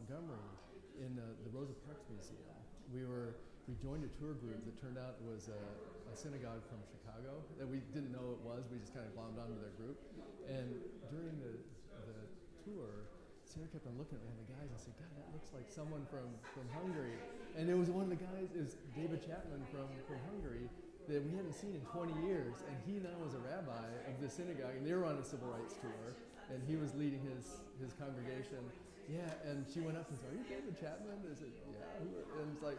Montgomery in the Rosa Parks Museum. We joined a tour group that turned out it was a synagogue from Chicago that we didn't know it was. We just kind of glommed onto their group. And during the tour, Sarah kept on looking at one of the guys and said, "God, that looks like someone from Hungary." And it was one of the guys, is David Chapman from Hungary, that we hadn't seen in 20 years. And he now was a rabbi of the synagogue, and they were on a civil rights tour, and he was leading his congregation. Yeah, and she went up and said, "Are you David Chapman?" I said, "Yeah." And it's like,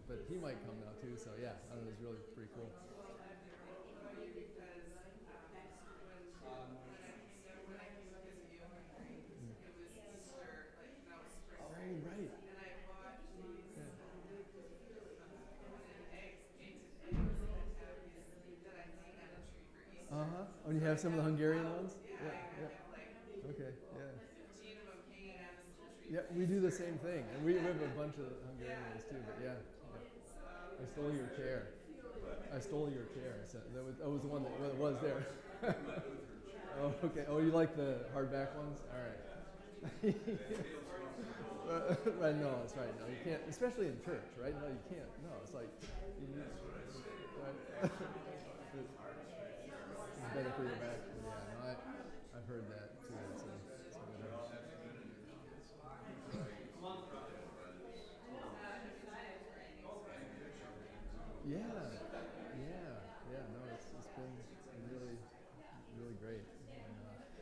but he might come now too. So yeah, I don't know, it was really pretty cool. Oh, right. Uh-huh. Oh, you have some of the Hungarian ones? Yeah, yeah. Okay, yeah. Yeah, we do the same thing. And we have a bunch of Hungarian ones too, but yeah. I stole your chair. I stole your chair. So that was the one that was there. Oh, okay. Oh, you like the hardback ones? All right. Right, no, that's right. No, you can't, especially in church, right? No, you can't. No, it's like, you need, right? It's better for your back. Yeah, no, I've heard that too. Yeah, yeah. No, it's been really, really great.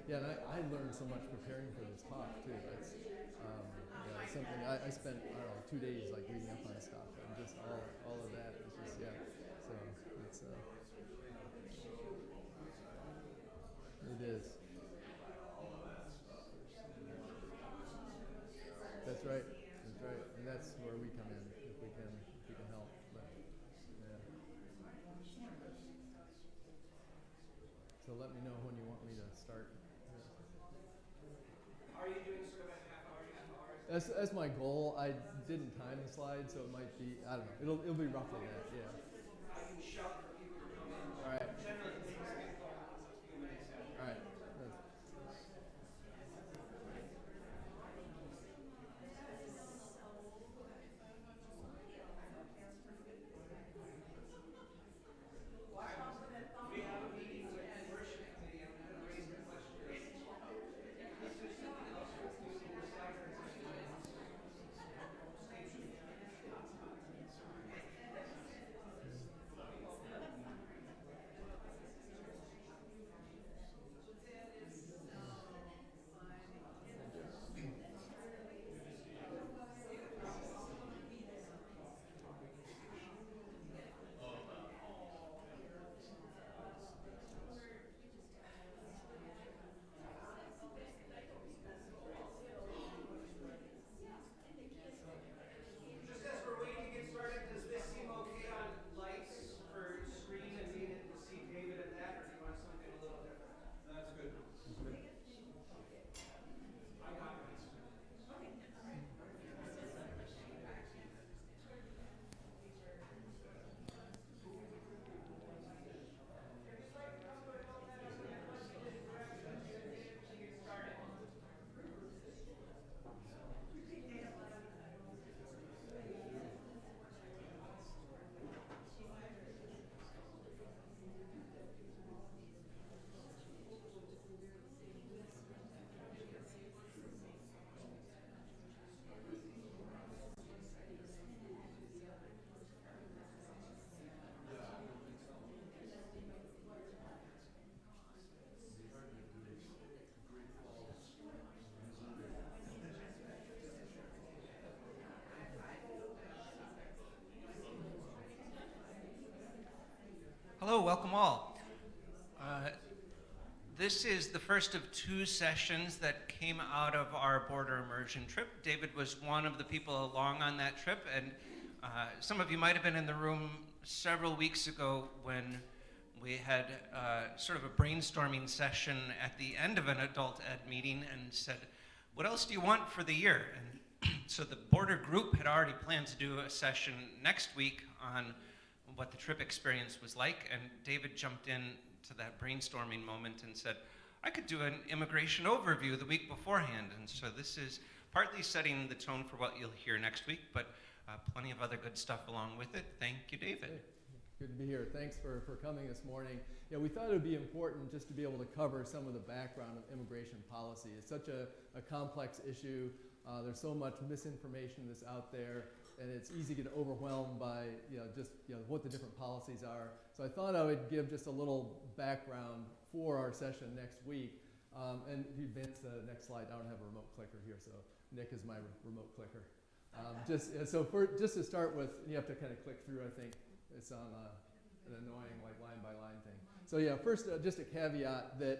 And I learned so much preparing for this talk too. It's something I spent, I don't know, 2 days like reading up on stuff and just all of that. It's just So it's it is. That's right. That's right. And that's where we come in if we can help. But yeah. So let me know when you want me to start. Are you doing sort of a half hour? That's my goal. I didn't time the slide, so it might be, I don't know. It'll be roughly that. Yeah. I can shout for people to come in. All right. Generally, things get going a few minutes after. All right. We have a meeting with the worship committee. I'm going to raise the question. Just as we're waiting to get started, does this seem okay on lights for screen and being able to see David and that, or do you want something a little different? That's good. I got it. Hello, welcome all. This is the first of 2 sessions that came out of our border immersion trip. David was one of the people along on that trip, and some of you might have been in the room several weeks ago when we had sort of a brainstorming session at the end of an adult ed meeting and said, "What else do you want for the year?" And so the border group had already planned to do a session next week on what the trip experience was like, and David jumped in to that brainstorming moment and said, "I could do an immigration overview the week beforehand." And so this is partly setting the tone for what you'll hear next week, but plenty of other good stuff along with it. Thank you, David. Hey, good to be here. Thanks for coming this morning. Yeah, we thought it would be important just to be able to cover some of the background of immigration policy. It's such a complex issue. There's so much misinformation that's out there, and it's easy to get overwhelmed by just what the different policies are. So I thought I would give just a little background for our session next week. And if you advance the next slide, I don't have a remote clicker here, so Nick is my remote clicker. Just to start with, you have to kind of click through. I think it's on an annoying line by line thing. So yeah, first just a caveat that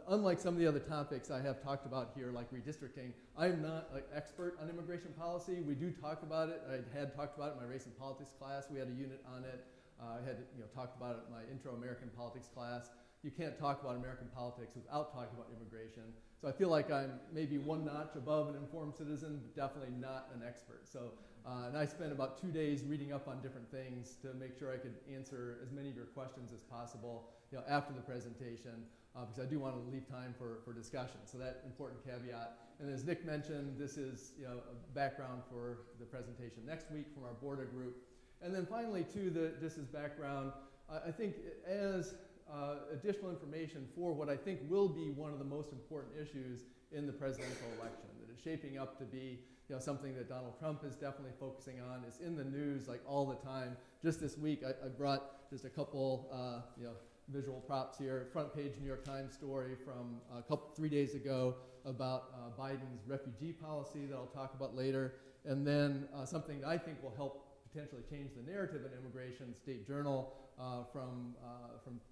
unlike some of the other topics I have talked about here, like redistricting, I'm not an expert on immigration policy. We do talk about it. I had talked about it in my race and politics class. We had a unit on it. I had talked about it in my intro American politics class. You can't talk about American politics without talking about immigration. So I feel like I'm maybe one notch above an informed citizen, but definitely not an expert. So, and I spent about 2 days reading up on different things to make sure I could answer as many of your questions as possible after the presentation, because I do want to leave time for discussion. So that important caveat. And as Nick mentioned, this is a background for the presentation next week from our Border group. And then finally, too, just as background, I think as additional information for what I think will be one of the most important issues in the presidential election, that is shaping up to be something that Donald Trump is definitely focusing on. It's in the news like all the time. Just this week, I brought just a couple visual props here. Front page New York Times story from 3 days ago about Biden's refugee policy that I'll talk about later, and then something that I think will help potentially change the narrative in immigration. State Journal from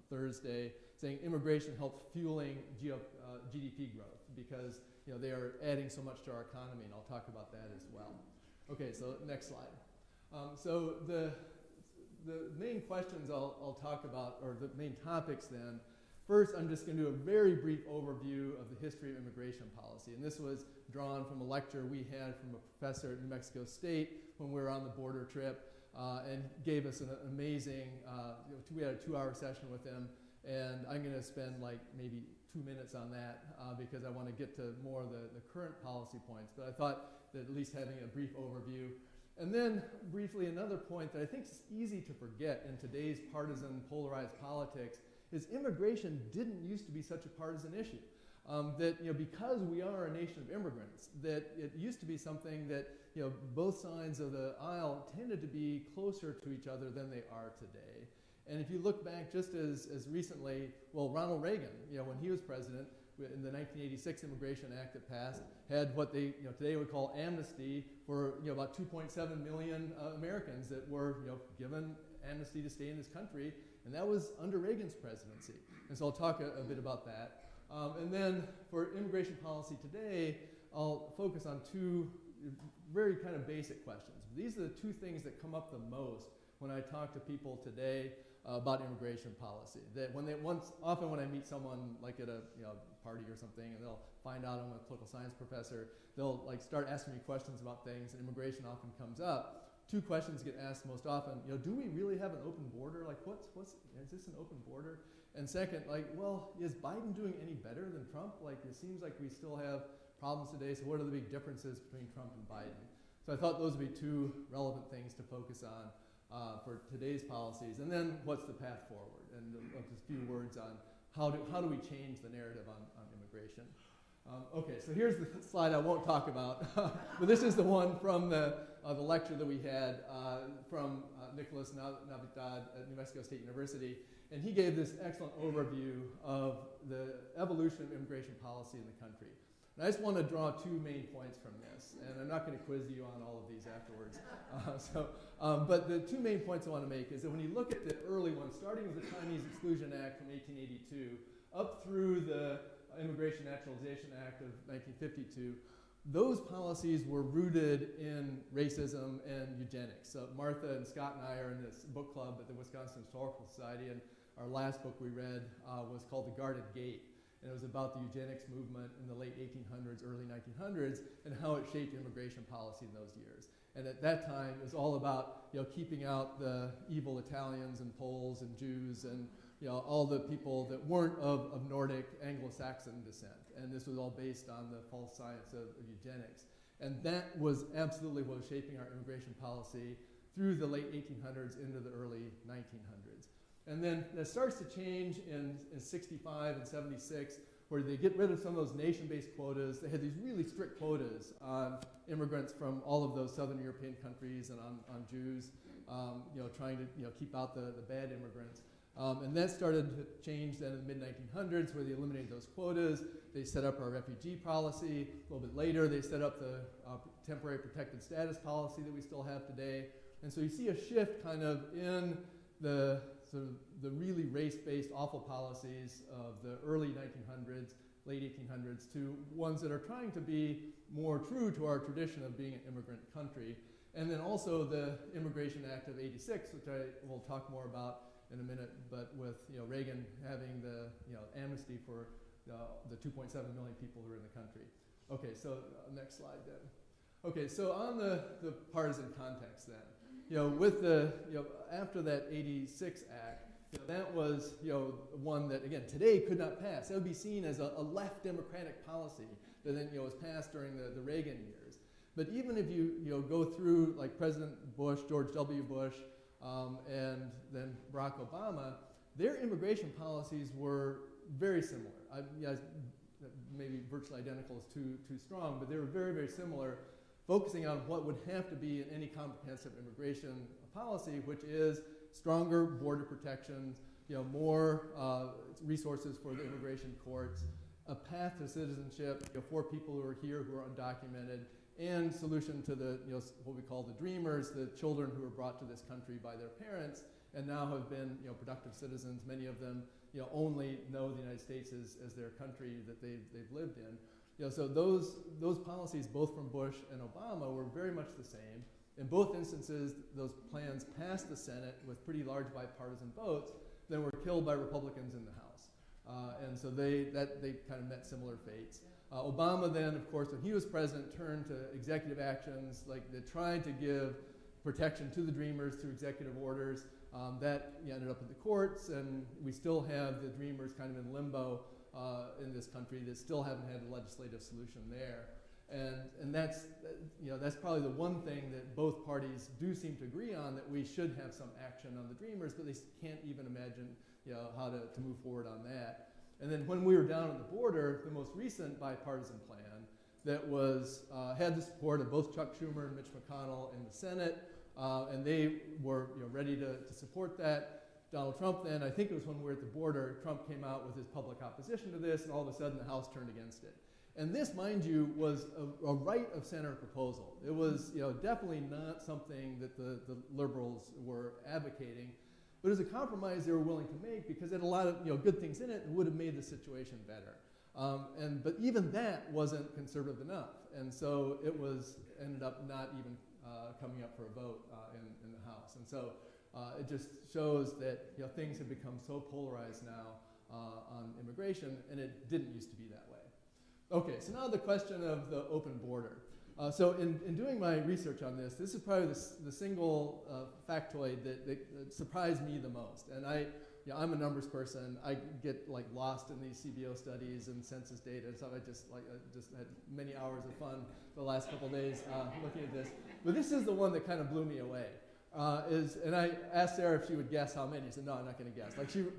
Thursday saying immigration helps fueling GDP growth because they are adding so much to our economy, and I'll talk about that as well. Okay, so next slide. So the main questions I'll talk about, or the main topics then. First, I'm just going to do a very brief overview of the history of immigration policy, and this was drawn from a lecture we had from a professor at New Mexico State when we were on the border trip, and gave us an amazing, we had a 2-hour session with him, and I'm going to spend like maybe 2 minutes on that because I want to get to more of the current policy points, but I thought that at least having a brief overview. And then briefly another point that I think is easy to forget in today's partisan polarized politics is immigration didn't used to be such a partisan issue. That because we are a nation of immigrants, that it used to be something that both sides of the aisle tended to be closer to each other than they are today. And if you look back just as recently, well, Ronald Reagan, when he was president, in the 1986 Immigration Act that passed, had what they today would call amnesty for about 2.7 million Americans that were given amnesty to stay in this country, and that was under Reagan's presidency. And so I'll talk a bit about that. And then for immigration policy today, I'll focus on 2 very kind of basic questions. These are the 2 things that come up the most when I talk to people today about immigration policy. That often when I meet someone like at a party or something, and they'll find out I'm a political science professor, they'll start asking me questions about things, and immigration often comes up. 2 questions get asked most often. Do we really have an open border? Like, is this an open border? And second, well, is Biden doing any better than Trump? It seems like we still have problems today, so what are the big differences between Trump and Biden? So I thought those would be 2 relevant things to focus on for today's policies. And then what's the path forward? And just a few words on how do we change the narrative on immigration. Okay, so here's the slide I won't talk about, but this is the one from the lecture that we had from Nicholas Navidad at New Mexico State University, and he gave this excellent overview of the evolution of immigration policy in the country. And I just want to draw 2 main points from this, and I'm not going to quiz you on all of these afterwards. But the 2 main points I want to make is that when you look at the early ones, starting with the Chinese Exclusion Act from 1882, up through the Immigration Naturalization Act of 1952, those policies were rooted in racism and eugenics. So Martha and Scott and I are in this book club at the Wisconsin Historical Society, and our last book we read was called The Guarded Gate. And it was about the eugenics movement in the late 1800s, early 1900s, and how it shaped immigration policy in those years. And at that time, it was all about keeping out the evil Italians and Poles and Jews and all the people that weren't of Nordic Anglo-Saxon descent. and this was all based on the false science of eugenics. And that was absolutely what was shaping our immigration policy through the late 1800s into the early 1900s. And then that starts to change in 65 and 76, where they get rid of some of those nation-based quotas. They had these really strict quotas on immigrants from all of those southern European countries and on Jews, trying to keep out the bad immigrants. And that started to change then in the mid-1900s, where they eliminated those quotas. They set up our refugee policy. A little bit later, they set up the temporary protected status policy that we still have today. And so you see a shift kind of in the sort of the really race-based awful policies of the early 1900s, late 1800s, to ones that are trying to be more true to our tradition of being an immigrant country. And then also the Immigration Act of '86, which I will talk more about in a minute, but with Reagan having the amnesty for the 2.7 million people who are in the country. Okay, so next slide then. Okay, so on the partisan context then, with the after that '86 Act, that was one that again today could not pass. That would be seen as a left democratic policy that then was passed during the Reagan years. But even if you go through like President Bush, George W. Bush, and then Barack Obama, their immigration policies were very similar. Maybe virtually identical is too strong, but they were very, very similar, focusing on what would have to be in any comprehensive immigration policy, which is stronger border protections, more resources for the immigration courts, a path to citizenship for people who are here who are undocumented, and solution to the what we call the dreamers, the children who were brought to this country by their parents and now have been productive citizens. Many of them only know the United States as their country that they've lived in. So those policies, both from Bush and Obama, were very much the same. In both instances, those plans passed the Senate with pretty large bipartisan votes, then were killed by Republicans in the House. And so they kind of met similar fates. Obama then, of course, when he was president, turned to executive actions, like they tried to give protection to the dreamers through executive orders. That ended up in the courts, and we still have the dreamers kind of in limbo in this country that still haven't had a legislative solution there. And that's probably the one thing that both parties do seem to agree on, that we should have some action on the dreamers, but they can't even imagine how to move forward on that. And then when we were down at the border, the most recent bipartisan plan that was had the support of both Chuck Schumer and Mitch McConnell in the Senate, and they were ready to support that. Donald Trump then, I think it was when we were at the border, Trump came out with his public opposition to this, and all of a sudden the House turned against it. And this, mind you, was a right of center proposal. It was definitely not something that the liberals were advocating, but it was a compromise they were willing to make because it had a lot of good things in it and would have made the situation better. But even that wasn't conservative enough, and so it ended up not even coming up for a vote in the House. And so it just shows that things have become so polarized now on immigration, and it didn't used to be that way. Okay, so now the question of the open border. So in doing my research on this is probably the single factoid that surprised me the most. And I'm a numbers person. I get lost in these CBO studies and census data and stuff. I just had many hours of fun the last couple of days looking at this. But this is the one that kind of blew me away. And I asked Sarah if she would guess how many. She said, no, I'm not going to guess.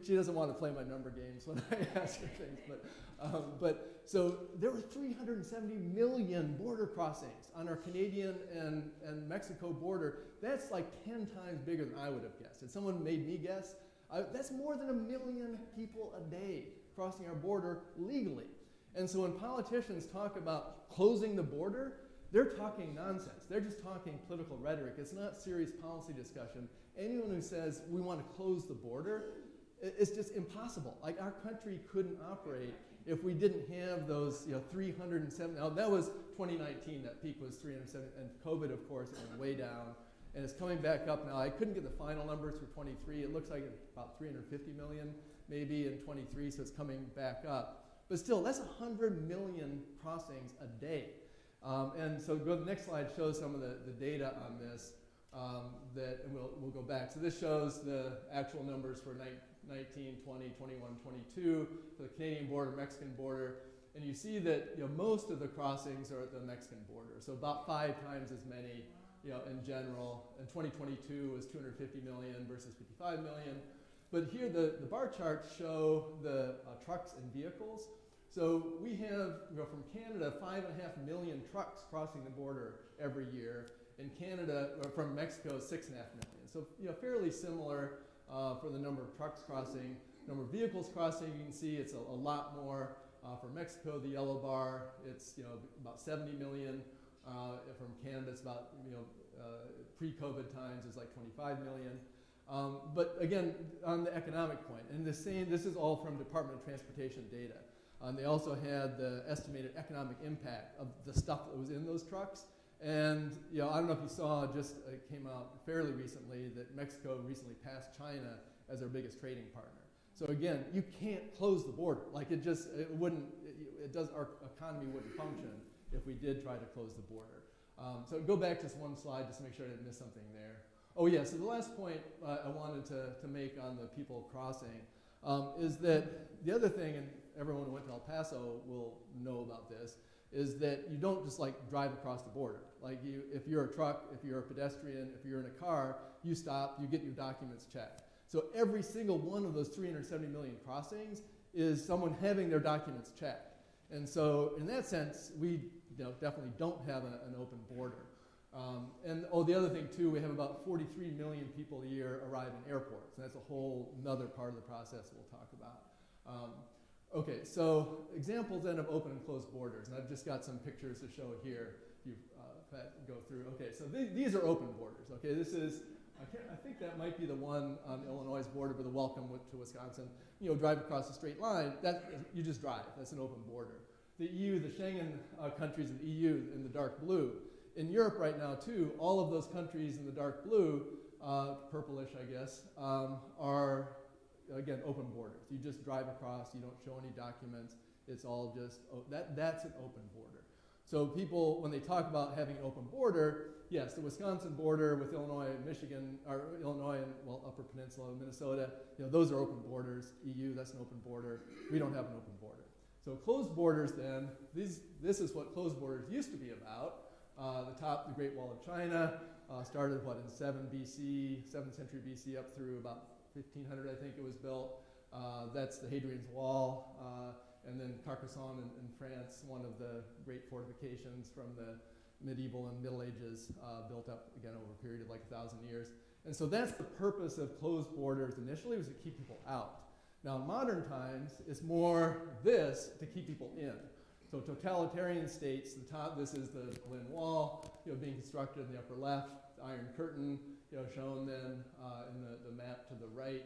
She doesn't want to play my number games when I ask her things. But so there were 370 million border crossings on our Canadian and Mexico border. That's like 10 times bigger than I would have guessed. And someone made me guess. That's more than 1 million people a day crossing our border legally. And so when politicians talk about closing the border, they're talking nonsense. They're just talking political rhetoric. It's not serious policy discussion. Anyone who says we want to close the border, it's just impossible. Our country couldn't operate if we didn't have those 370. Now that was 2019. That peak was 370, and COVID, of course, it went way down, and it's coming back up now. I couldn't get the final numbers for 23. It looks like it's about 350 million maybe in 23, so it's coming back up. But still, that's 100 million crossings a day. And so go to the next slide, shows some of the data on this, and we'll go back. So this shows the actual numbers for 19, 20, 21, 22, for the Canadian border, Mexican border. And you see that most of the crossings are at the Mexican border, so about 5 times as many in general. In 2022 was 250 million versus 55 million. But here the bar charts show the trucks and vehicles. So we have from Canada 5.5 million trucks crossing the border every year. In Canada, or from Mexico, 6.5 million. So fairly similar for the number of trucks crossing. Number of vehicles crossing, you can see it's a lot more. For Mexico, the yellow bar, it's about 70 million. From Canada, it's about pre-COVID times, it's like 25 million. But again, on the economic point, and this is all from Department of Transportation data. They also had the estimated economic impact of the stuff that was in those trucks. And I don't know if you saw, just came out fairly recently that Mexico recently passed China as their biggest trading partner. So again, you can't close the border. Like our economy wouldn't function if we did try to close the border. So go back just one slide just to make sure I didn't miss something there. Oh yeah, so the last point I wanted to make on the people crossing is that the other thing, and everyone who went to El Paso will know about this, is that you don't just drive across the border. If you're a truck, if you're a pedestrian, if you're in a car, you stop, you get your documents checked. So every single one of those 370 million crossings is someone having their documents checked. And so in that sense, we definitely don't have an open border. The other thing too, we have about 43 million people a year arrive in airports. And that's a whole another part of the process we'll talk about. Okay, so examples then of open and closed borders. And I've just got some pictures to show here. If you go through. Okay, so these are open borders. Okay, this is, I think that might be the one on Illinois' border with the welcome to Wisconsin. Drive across a straight line. You just drive. That's an open border. The EU, the Schengen countries of the EU in the dark blue. In Europe right now too, all of those countries in the dark blue, purplish I guess, are again open borders. You just drive across. You don't show any documents. It's all just that's an open border. So people, when they talk about having an open border, yes, the Wisconsin border with Illinois and Michigan, or Illinois and Upper Peninsula, Minnesota, those are open borders. EU, that's an open border. We don't have an open border. So closed borders then, this is what closed borders used to be about. The Great Wall of China, started in 7th century BC up through about 1500, I think it was built. That's the Hadrian's Wall. And then Carcassonne in France, one of the great fortifications from the medieval and Middle Ages, built up again over a period of 1,000 years. And so that's the purpose of closed borders initially, was to keep people out. Now in modern times, it's more this to keep people in. So totalitarian states, this is the Berlin Wall, being constructed in the upper left, the Iron Curtain, shown then in the map to the right.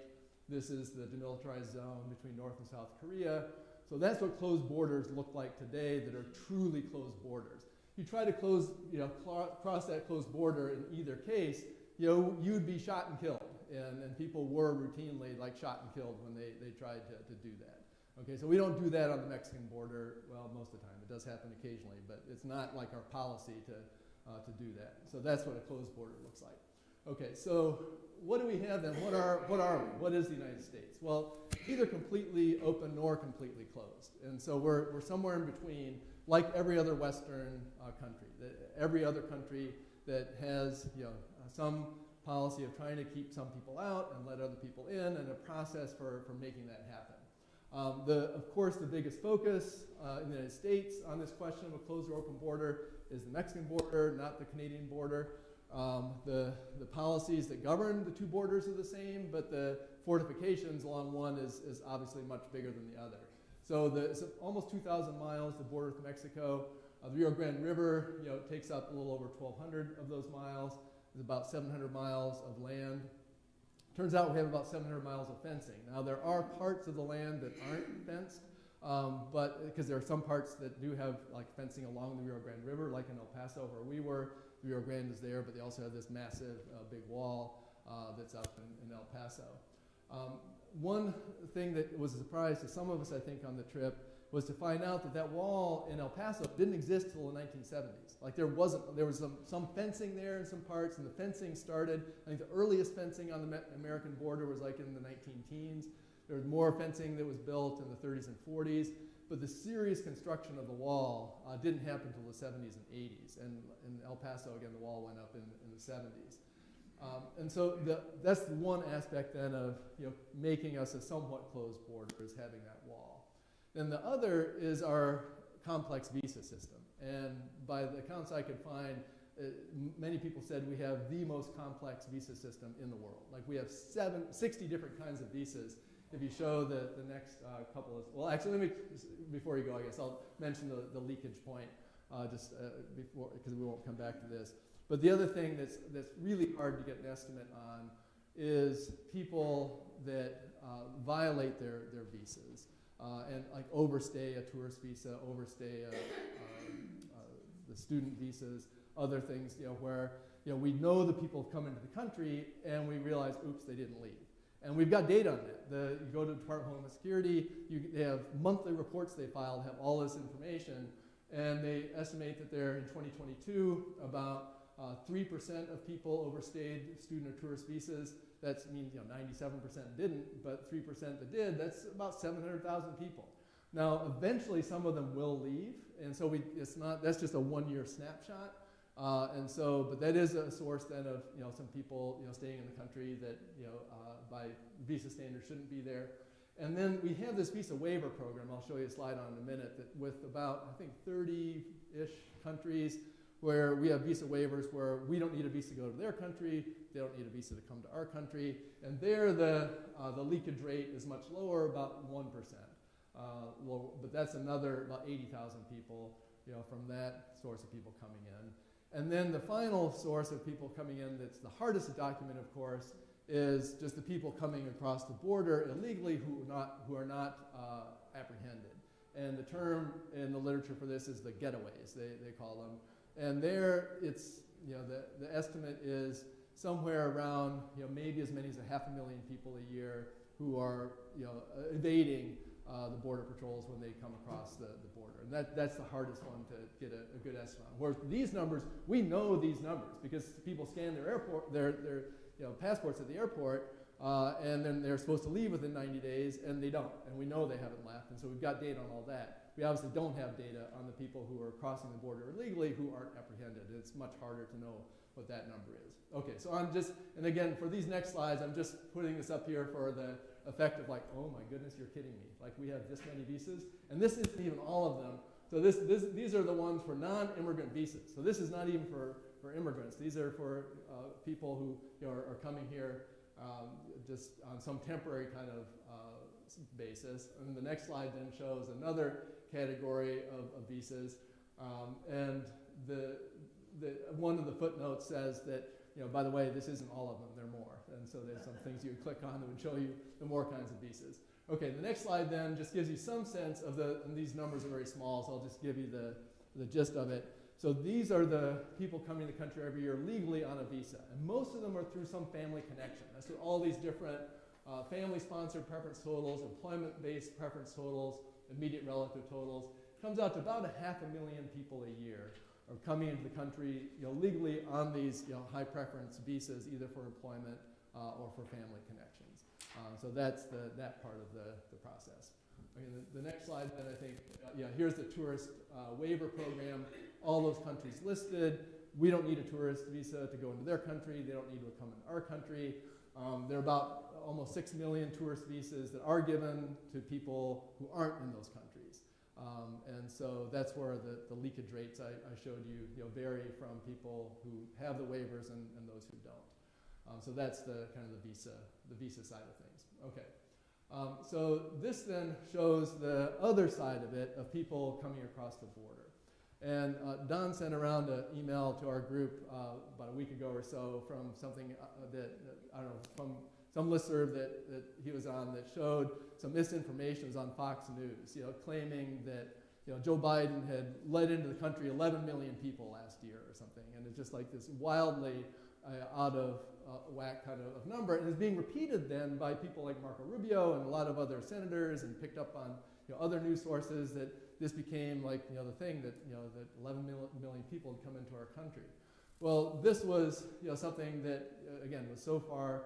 This is the demilitarized zone between North and South Korea. So that's what closed borders look like today that are truly closed borders. You try to cross that closed border in either case, you'd be shot and killed. And people were routinely shot and killed when they tried to do that. Okay, so we don't do that on the Mexican border, well, most of the time. It does happen occasionally, but it's not like our policy to do that. So that's what a closed border looks like. Okay, so what do we have then? What are we? What is the United States? Well, either completely open nor completely closed. And so we're somewhere in between, like every other Western country. Every other country that has some policy of trying to keep some people out and let other people in, and a process for making that happen. Of course, the biggest focus in the United States on this question of a closed or open border is the Mexican border, not the Canadian border. The policies that govern the two borders are the same, but the fortifications along one is obviously much bigger than the other. So it's almost 2,000 miles, the border with Mexico. The Rio Grande River takes up a little over 1,200 of those miles. There's about 700 miles of land. Turns out we have about 700 miles of fencing. Now there are parts of the land that aren't fenced, but because there are some parts that do have fencing along the Rio Grande River, like in El Paso where we were. The Rio Grande is there, but they also have this massive big wall that's up in El Paso. One thing that was a surprise to some of us, I think, on the trip was to find out that wall in El Paso didn't exist until the 1970s. There was some fencing there in some parts, and the fencing started, I think the earliest fencing on the American border was in the 19 teens. There was more fencing that was built in the 30s and 40s. but the serious construction of the wall didn't happen until the 70s and 80s. And in El Paso, again, the wall went up in the 70s. And so that's one aspect then of making us a somewhat closed border, is having that wall. Then the other is our complex visa system. And by the accounts I could find, many people said we have the most complex visa system in the world. Like we have 60 different kinds of visas. If you show the next couple of, well, actually, let me, before you go, I guess I'll mention the leakage point before, because we won't come back to this. But the other thing that's really hard to get an estimate on is people that violate their visas and like overstay a tourist visa, overstay the student visas, other things, where we know the people have come into the country and we realize, oops, they didn't leave. And we've got data on that. You go to the Department of Homeland Security, they have monthly reports they file, have all this information, and they estimate that there in 2022 about 3% of people overstayed student or tourist visas. That means 97% didn't, but 3% that did, that's about 700,000 people. Now, eventually some of them will leave, and so that's just a one-year snapshot. But that is a source then of some people staying in the country that by visa standards shouldn't be there. And then we have this visa waiver program. I'll show you a slide on in a minute, that with about I think 30-ish countries where we have visa waivers where we don't need a visa to go to their country, they don't need a visa to come to our country, and there the leakage rate is much lower, about 1%. But that's another about 80,000 people from that source of people coming in. And then the final source of people coming in that's the hardest to document, of course, is just the people coming across the border illegally who are not apprehended. And the term in the literature for this is the getaways, they call them. And there it's, the estimate is somewhere around, maybe as many as 500,000 people a year who are, evading the border patrols when they come across the border. And that's the hardest one to get a good estimate on. Whereas these numbers, we know these numbers because people scan their passports at the airport, and then they're supposed to leave within 90 days, and they don't. And we know they haven't left, and so we've got data on all that. We obviously don't have data on the people who are crossing the border illegally who aren't apprehended. It's much harder to know what that number is. Okay, so and again, for these next slides, I'm just putting this up here for the effect of like, oh my goodness, you're kidding me. Like we have this many visas, and this isn't even all of them. So these are the ones for non-immigrant visas. So this is not even for immigrants. These are for people who are coming here just on some temporary kind of basis. And the next slide then shows another category of visas. And one of the footnotes says that, by the way, this isn't all of them, there are more. And so there's some things you would click on that would show you the more kinds of visas. Okay, the next slide then just gives you some sense of and these numbers are very small, so I'll just give you the gist of it. So these are the people coming to the country every year legally on a visa. And most of them are through some family connection. That's what all these different family-sponsored preference totals, employment-based preference totals, immediate relative totals. Comes out to about 500,000 people a year are coming into the country legally on these high preference visas, either for employment or for family connections. So that's that part of the process. Okay, the next slide then I think, here's the tourist waiver program. All those countries listed. We don't need a tourist visa to go into their country. They don't need to come into our country. There are about almost 6 million tourist visas that are given to people who aren't in those countries. And so that's where the leakage rates I showed you vary from people who have the waivers and those who don't. So that's the kind of the visa side of things. Okay. So this then shows the other side of it, of people coming across the border. And Don sent around an email to our group about a week ago or so from something that I don't know, from some listserv that he was on that showed some misinformation. It was on Fox News, claiming that Joe Biden had let into the country 11 million people last year or something, and it's just like this wildly out of whack kind of number, and it's being repeated then by people like Marco Rubio and a lot of other senators, and picked up on other news sources that this became like the thing that that 11 million people had come into our country. Well, this was something that again was so far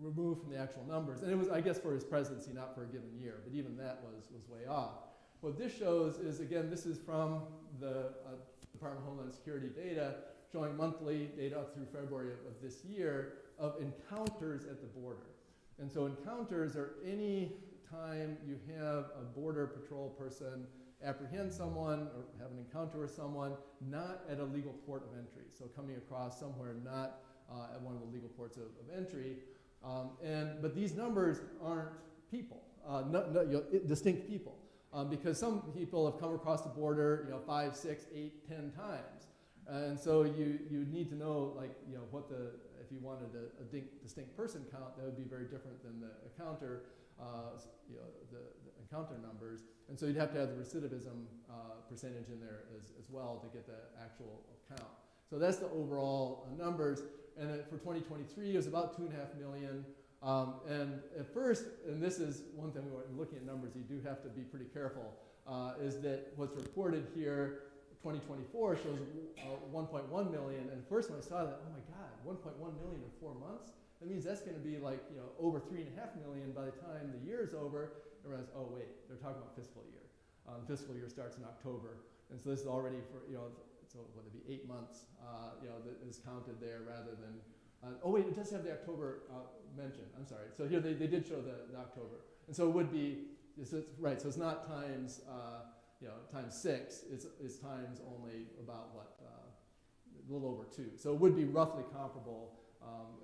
removed from the actual numbers. And it was, I guess, for his presidency, not for a given year, but even that was way off. What this shows is, again, this is from the Department of Homeland Security data, showing monthly data up through February of this year of encounters at the border. And so encounters are any time you have a border patrol person apprehend someone or have an encounter with someone not at a legal port of entry. So coming across somewhere not at one of the legal ports of entry. But these numbers aren't people, distinct people. Because some people have come across the border, 5, 6, 8, 10 times. And so you need to know, like, if you wanted a distinct person count, that would be very different than the encounter, the encounter numbers. And so you'd have to have the recidivism percentage in there as well to get the actual count. So that's the overall numbers. And for 2023, it was about 2.5 million. And at first, and this is one thing when looking at numbers, you do have to be pretty careful, is that what's reported here, 2024 shows 1.1 million. And at first when I saw that, oh my God, 1.1 million in 4 months? That means that's going to be like, over 3.5 million by the time the year is over. And I realized, oh wait, they're talking about fiscal year. Fiscal year starts in October. And so this is already for, so would it be 8 months, that is counted there rather than, oh wait, it does have the October mention. I'm sorry. So here they did show the October. And so it would be, right, so it's not times, times 6. It's times only about what, a little over 2. So it would be roughly comparable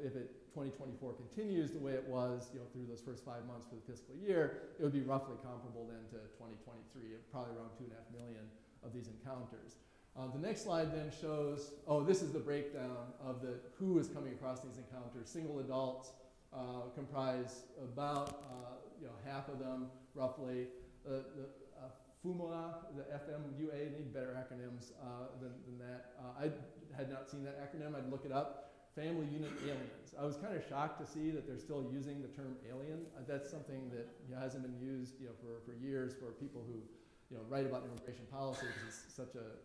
if 2024 continues the way it was, through those first 5 months for the fiscal year. It would be roughly comparable then to 2023, probably around 2.5 million of these encounters. The next slide then shows, this is the breakdown of who is coming across these encounters. Single adults comprise about half of them, roughly. The FUMA, the FMUA, need better acronyms than that. I had not seen that acronym. I'd look it up. Family Unit Aliens. I was kind of shocked to see that they're still using the term alien. That's something that hasn't been used for years for people who write about immigration policy because it's such a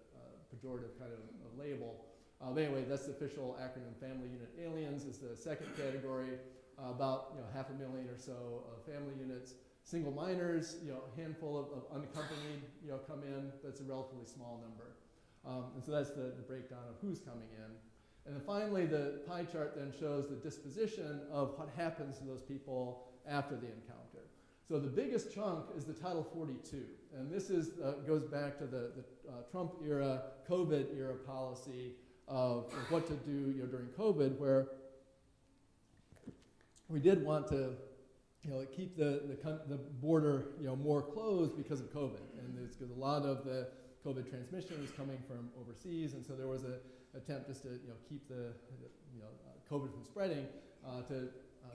pejorative kind of a label. But anyway, that's the official acronym. Family Unit Aliens is the second category. About 500,000 or so family units. Single minors, a handful of unaccompanied, come in. That's a relatively small number. And so that's the breakdown of who's coming in. And then finally, the pie chart then shows the disposition of what happens to those people after the encounter. So the biggest chunk is the Title 42. And this goes back to the Trump era, COVID era policy of what to do during COVID, where we did want to keep the border more closed because of COVID. And it's because a lot of the COVID transmission was coming from overseas, and so there was an attempt just to keep the COVID from spreading, to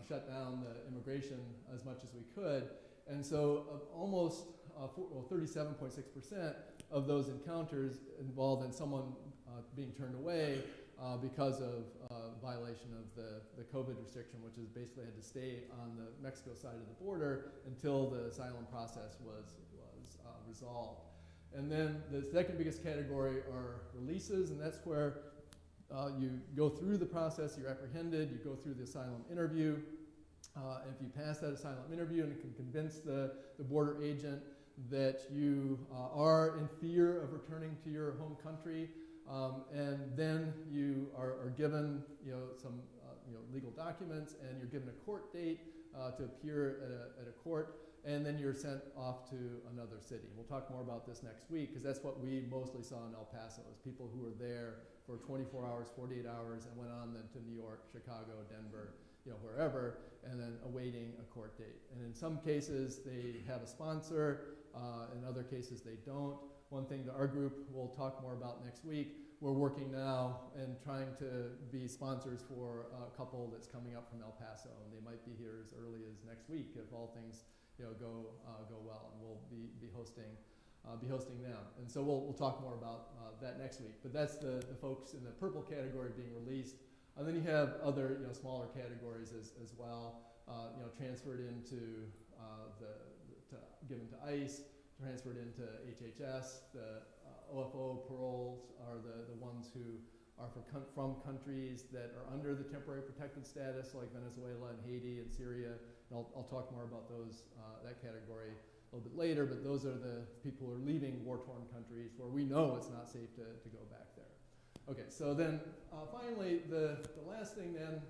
shut down the immigration as much as we could. And so almost 37.6% of those encounters involved in someone being turned away because of violation of the COVID restriction, which is basically had to stay on the Mexico side of the border until the asylum process was resolved. And then the second biggest category are releases, and that's where you go through the process, you're apprehended, you go through the asylum interview. And if you pass that asylum interview and can convince the border agent that you are in fear of returning to your home country, and then you are given some legal documents, and you're given a court date to appear at a court, and then you're sent off to another city. We'll talk more about this next week, because that's what we mostly saw in El Paso, is people who were there for 24 hours, 48 hours, and went on then to New York, Chicago, Denver, wherever, and then awaiting a court date. And in some cases, they have a sponsor. In other cases, they don't. One thing that our group will talk more about next week, we're working now and trying to be sponsors for a couple that's coming up from El Paso, and they might be here as early as next week if all things go well, and we'll be hosting them. And so we'll talk more about that next week. But that's the folks in the purple category being released. And then you have other smaller categories as well, transferred into given to ICE, transferred into HHS. The OFO paroles are the ones who are from countries that are under the temporary protected status, like Venezuela and Haiti and Syria. And I'll talk more about those, that category a little bit later, but those are the people who are leaving war-torn countries where we know it's not safe to go back there. Okay, so then finally, the last thing then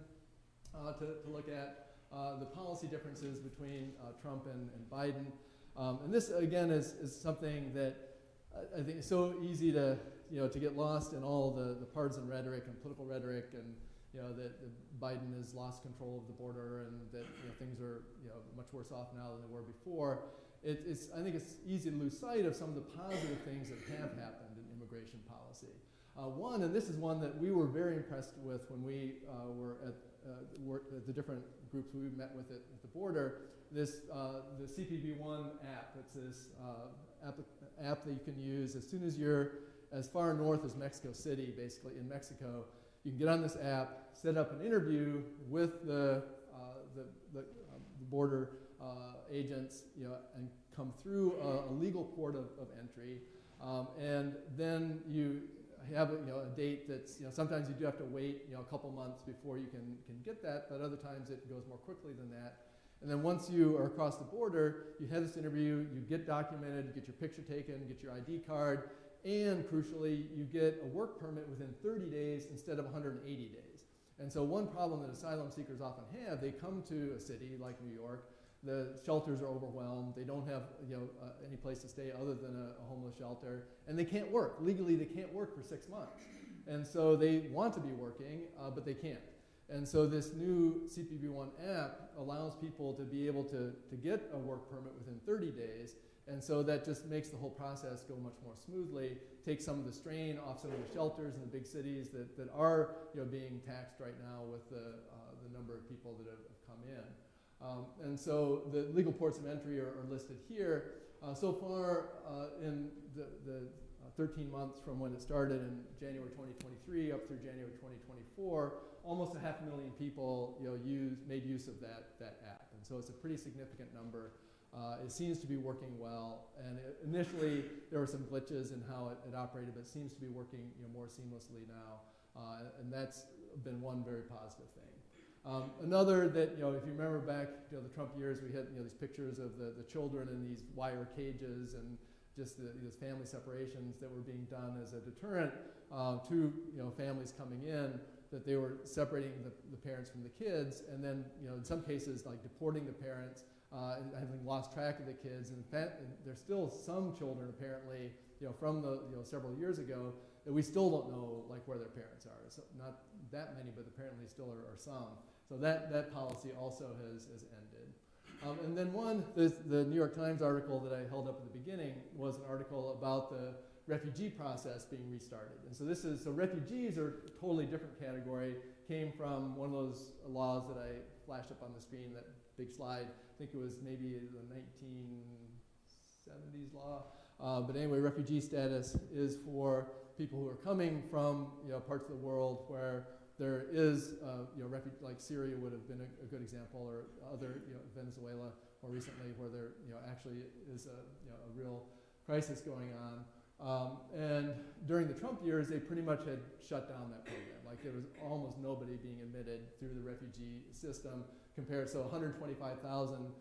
to look at, the policy differences between Trump and Biden. And this, again, is something that I think is so easy to get lost in all the partisan rhetoric and political rhetoric, and that Biden has lost control of the border, and that things are much worse off now than they were before. I think it's easy to lose sight of some of the positive things that have happened in immigration policy. One, and this is one that we were very impressed with when we were at the different groups we met with at the border, the CPB-1 app. It's this app that you can use as soon as you're as far north as Mexico City, basically in Mexico. You can get on this app, set up an interview with the border agents, and come through a legal port of entry, and then you have a date that's sometimes you do have to wait a couple months before you can get that, but other times it goes more quickly than that. And then once you are across the border, you have this interview, you get documented, you get your picture taken, get your ID card, and crucially, you get a work permit within 30 days instead of 180 days. And so one problem that asylum seekers often have, they come to a city like New York, the shelters are overwhelmed, they don't have any place to stay other than a homeless shelter, and they can't work. Legally, they can't work for 6 months. And so they want to be working, but they can't. And so this new CPB-1 app allows people to be able to get a work permit within 30 days, and so that just makes the whole process go much more smoothly, takes some of the strain off some of the shelters in the big cities that are being taxed right now with the number of people that have come in. And so the legal ports of entry are listed here. So far in the 13 months from when it started in January 2023 up through January 2024, almost 500,000 people made use of that app. And so it's a pretty significant number. It seems to be working well, and initially there were some glitches in how it operated, but it seems to be working more seamlessly now, and that's been one very positive thing. Another that, if you remember back the Trump years, we had these pictures of the children in these wire cages and just these family separations that were being done as a deterrent to families coming in, that they were separating the parents from the kids, and then in some cases like deporting the parents, having lost track of the kids. And in fact, there's still some children apparently from the several years ago that we still don't know where their parents are. So not that many, but apparently still are some. So that policy also has ended. And then the New York Times article that I held up at the beginning was an article about the refugee process being restarted. And so refugees are a totally different category, came from one of those laws that I flashed up on the screen, that big slide. I think it was maybe the 1970s law. But anyway, refugee status is for people who are coming from parts of the world where there is like Syria would have been a good example, or other Venezuela more recently, where there actually is a real crisis going on. And during the Trump years, they pretty much had shut down that program. Like there was almost nobody being admitted through the refugee system. So 125,000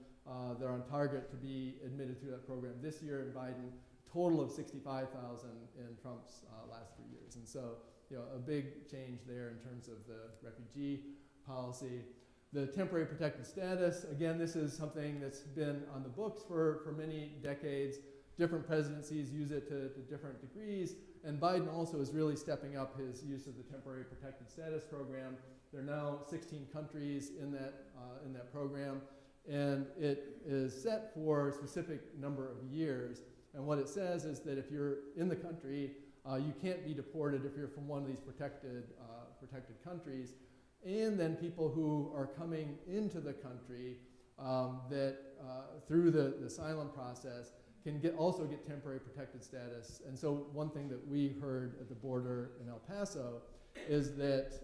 they're on target to be admitted through that program this year in Biden. Total of 65,000 in Trump's last 3 years. And so a big change there in terms of the refugee policy. The temporary protected status, again, this is something that's been on the books for many decades. Different presidencies use it to different degrees, and Biden also is really stepping up his use of the temporary protected status program. There are now 16 countries in that program, and it is set for a specific number of years. And what it says is that if you're in the country, you can't be deported if you're from one of these protected countries. And then people who are coming into the country through the asylum process can also get temporary protected status. And so one thing that we heard at the border in El Paso is that,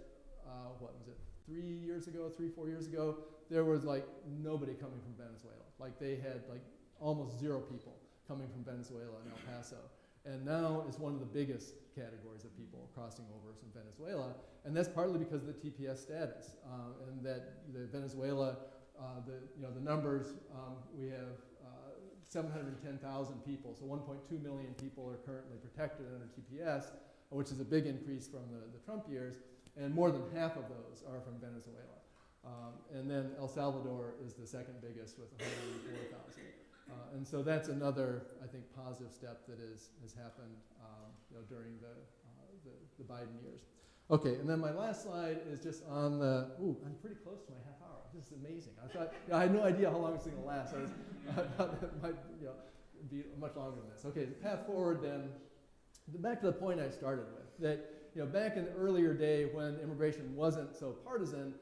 4 years ago, there was nobody coming from Venezuela. They had almost zero people coming from Venezuela in El Paso. And now is one of the biggest categories of people crossing over from Venezuela. And that's partly because of the TPS status, and that the Venezuela, the numbers, we have 710,000 people, so 1.2 million people are currently protected under TPS, which is a big increase from the Trump years, and more than half of those are from Venezuela. And then El Salvador is the second biggest with 104,000. And so that's another, I think, positive step that has happened during the Biden years. Okay, and then my last slide is just on the, I'm pretty close to my half hour. This is amazing. I had no idea how long this thing will last. I thought it might be much longer than this. Okay, the path forward then, back to the point I started with, that back in the earlier day when immigration wasn't so partisan,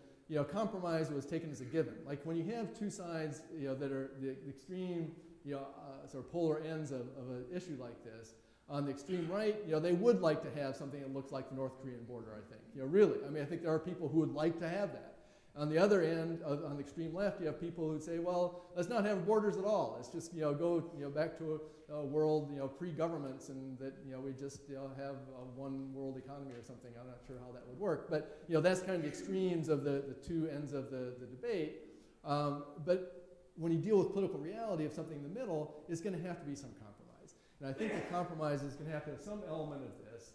compromise was taken as a given. Like when you have two sides, that are the extreme, sort of polar ends of an issue like this. On the extreme right, they would like to have something that looks like the North Korean border, I think. Really, I mean, I think there are people who would like to have that. On the other end, on the extreme left, you have people who say, well, let's not have borders at all. Let's just, go, back to a world, pre-governments, and that, we just, have a one world economy or something. I'm not sure how that would work. But, that's kind of the extremes of the two ends of the debate. But when you deal with political reality of something in the middle, it's going to have to be some compromise. And I think the compromise is going to have to have some element of this,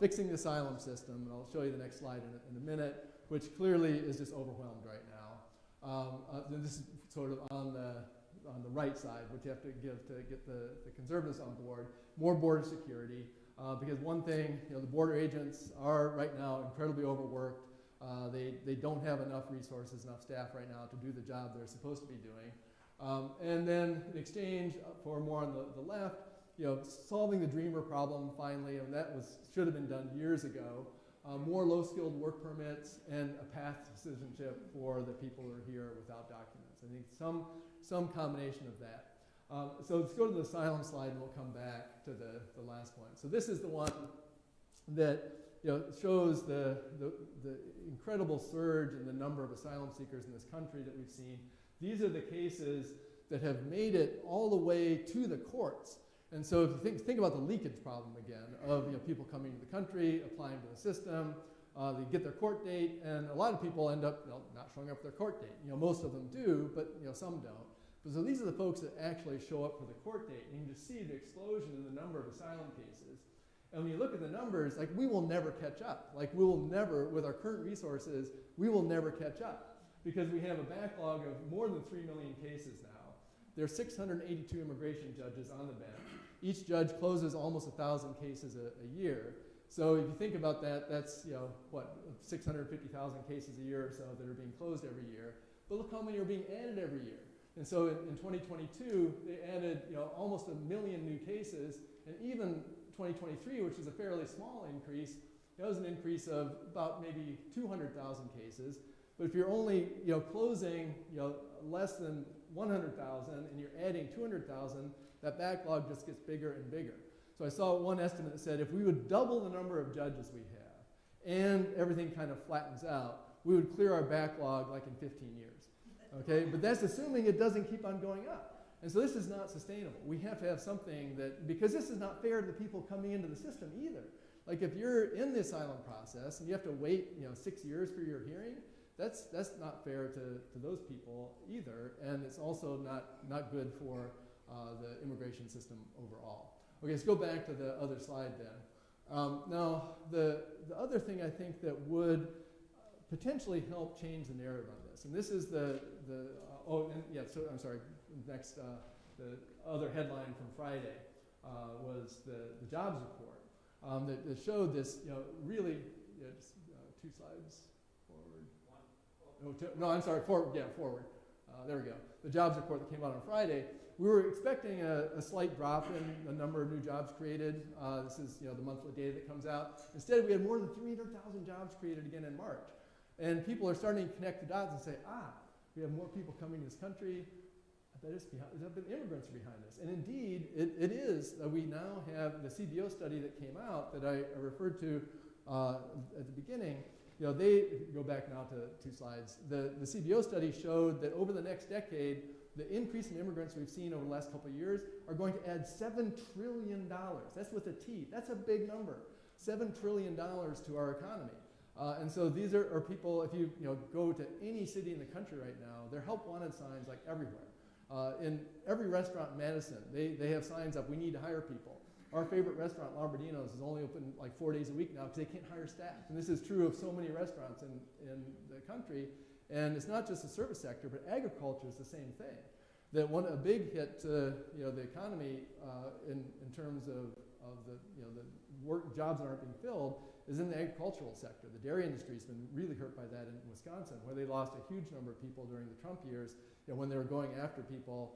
fixing the asylum system, and I'll show you the next slide in a minute, which clearly is just overwhelmed right now. This is sort of on the right side, which you have to give to get the conservatives on board. More border security, because one thing, the border agents are right now incredibly overworked. They don't have enough resources, enough staff right now to do the job they're supposed to be doing. And then in exchange for more on the left, solving the dreamer problem finally, and that should have been done years ago. More low-skilled work permits and a path to citizenship for the people who are here without documents. I think some combination of that. So let's go to the asylum slide, and we'll come back to the last one. So this is the one that shows the incredible surge in the number of asylum seekers in this country that we've seen. These are the cases that have made it all the way to the courts. And so if you think about the leakage problem again of people coming to the country, applying to the system, they get their court date, and a lot of people end up not showing up for their court date. Most of them do, but some don't. But so these are the folks that actually show up for the court date, and you just see the explosion in the number of asylum cases. And when you look at the numbers, like we will never catch up. Like we will never, with our current resources, we will never catch up because we have a backlog of more than 3 million cases now. There are 682 immigration judges on the bench. Each judge closes almost 1,000 cases a year. So if you think about that, that's 650,000 cases a year or so that are being closed every year. But look how many are being added every year. And so in 2022, they added almost 1 million new cases, and even 2023, which is a fairly small increase, that was an increase of about maybe 200,000 cases. But if you're only closing less than 100,000 and you're adding 200,000, that backlog just gets bigger and bigger. So I saw one estimate that said if we would double the number of judges we have and everything kind of flattens out, we would clear our backlog like in 15 years. Okay, but that's assuming it doesn't keep on going up. And so this is not sustainable. We have to have something that, because this is not fair to the people coming into the system either. Like if you're in the asylum process and you have to wait 6 years for your hearing, that's not fair to those people either, and it's also not good for the immigration system overall. Okay, let's go back to the other slide then. Now, the other thing I think that would potentially help change the narrative on this, and this is I'm sorry, next, the other headline from Friday was the jobs report that showed this, really, just 2 slides forward. No, I'm sorry, forward. There we go. The jobs report that came out on Friday. We were expecting a slight drop in the number of new jobs created. This is the monthly data that comes out. Instead, we had more than 300,000 jobs created again in March. And people are starting to connect the dots and say, we have more people coming to this country. I bet the immigrants are behind this. And indeed, it is. We now have the CBO study that came out that I referred to at the beginning. They go back now to 2 slides. The CBO study showed that over the next decade, the increase in immigrants we've seen over the last couple of years are going to add $7 trillion. That's with a T. That's a big number. $7 trillion to our economy. And so these are people, if you go to any city in the country right now, there are help wanted signs like everywhere. In every restaurant in Madison, they have signs up, we need to hire people. Our favorite restaurant, Lombardino's, is only open like 4 days a week now because they can't hire staff. And this is true of so many restaurants in the country. And it's not just the service sector, but agriculture is the same thing. That a big hit to the economy in terms of the work jobs that aren't being filled is in the agricultural sector. The dairy industry has been really hurt by that in Wisconsin, where they lost a huge number of people during the Trump years. When they were going after people,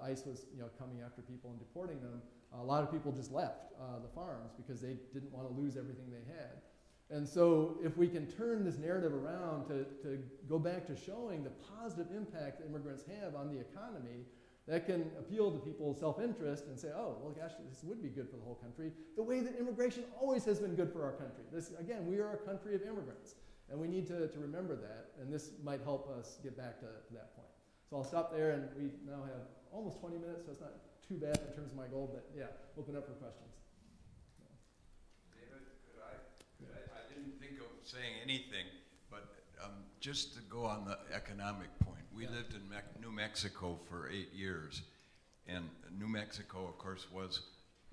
ICE was coming after people and deporting them. A lot of people just left the farms because they didn't want to lose everything they had. And so if we can turn this narrative around to go back to showing the positive impact that immigrants have on the economy, that can appeal to people's self-interest and say, oh, well, gosh, this would be good for the whole country, the way that immigration always has been good for our country. Again, we are a country of immigrants, and we need to remember that, and this might help us get back to that point. So I'll stop there, and we now have almost 20 minutes, so it's not too bad in terms of my goal, but yeah, open up for questions. David, I didn't think of saying anything, but just to go on the economic point, we lived in New Mexico for 8 years, and New Mexico, of course, was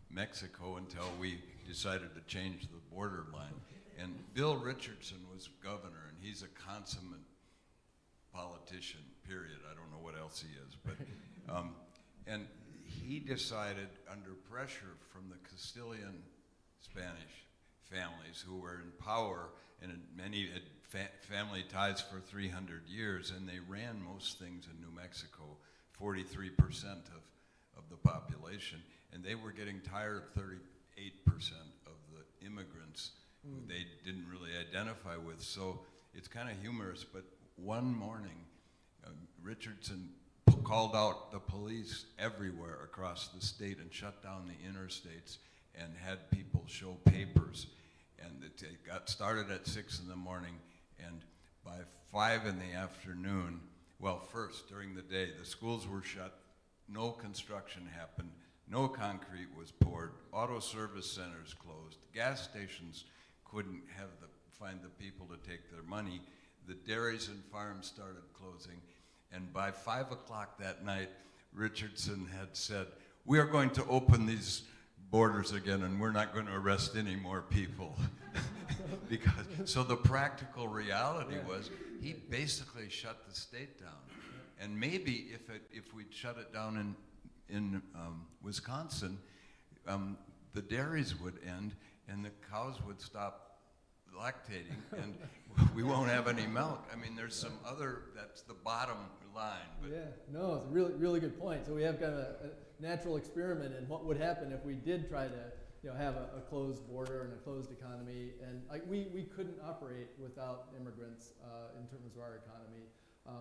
Mexico until we decided to change the border line. And Bill Richardson was governor, and he's a consummate politician, period. I don't know what else he is, but and he decided under pressure from the Castilian Spanish families who were in power, and many had family ties for 300 years, and they ran most things in New Mexico, 43% of the population, and they were getting tired of 38% of the immigrants who they didn't really identify with. So it's kind of humorous, but one morning, Richardson called out the police everywhere across the state and shut down the interstates and had people show papers. And it got started at 6 in the morning, and by 5 in the afternoon, well, first, during the day, the schools were shut, no construction happened, no concrete was poured, auto service centers closed, gas stations couldn't find the people to take their money, the dairies and farms started closing, and by 5 o'clock that night, Richardson had said, we are going to open these borders again, and we're not going to arrest any more people. So the practical reality was he basically shut the state down. And maybe if we'd shut it down in Wisconsin, the dairies would end and the cows would stop lactating and we won't have any milk. I mean, there's some that's the bottom line. But yeah, no, it's a really, really good point. So we have kind of a natural experiment in what would happen if we did try to have a closed border and a closed economy. And we couldn't operate without immigrants in terms of our economy.